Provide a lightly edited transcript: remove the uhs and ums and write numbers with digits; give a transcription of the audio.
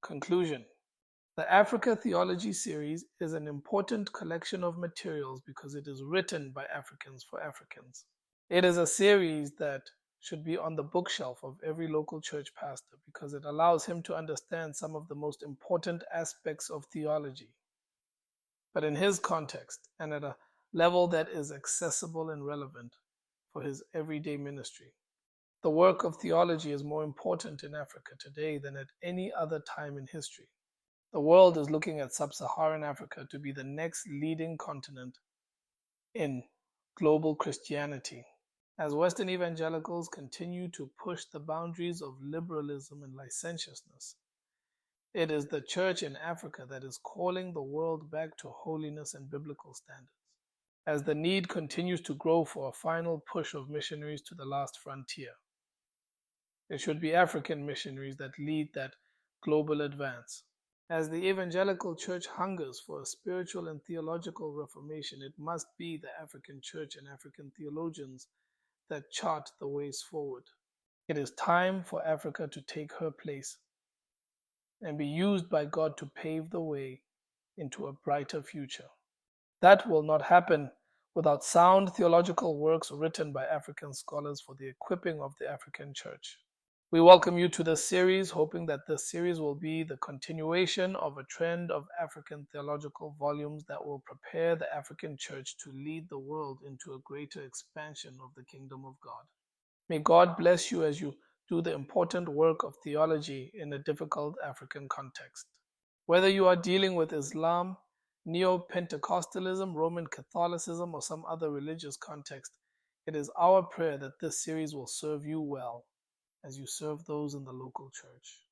Conclusion. The Africa Theology series is an important collection of materials because it is written by Africans for Africans. It is a series that should be on the bookshelf of every local church pastor because it allows him to understand some of the most important aspects of theology, but in his context and at a level that is accessible and relevant for his everyday ministry. The work of theology is more important in Africa today than at any other time in history. The world is looking at sub-Saharan Africa to be the next leading continent in global Christianity. As Western evangelicals continue to push the boundaries of liberalism and licentiousness, it is the church in Africa that is calling the world back to holiness and biblical standards. As the need continues to grow for a final push of missionaries to the last frontier, it should be African missionaries that lead that global advance. As the evangelical church hungers for a spiritual and theological reformation, it must be the African church and African theologians that chart the ways forward. It is time for Africa to take her place and be used by God to pave the way into a brighter future. That will not happen without sound theological works written by African scholars for the equipping of the African church. We welcome you to this series, hoping that this series will be the continuation of a trend of African theological volumes that will prepare the African church to lead the world into a greater expansion of the kingdom of God. May God bless you as you do the important work of theology in a difficult African context. Whether you are dealing with Islam, Neo-Pentecostalism, Roman Catholicism, or some other religious context, it is our prayer that this series will serve you well as you serve those in the local church.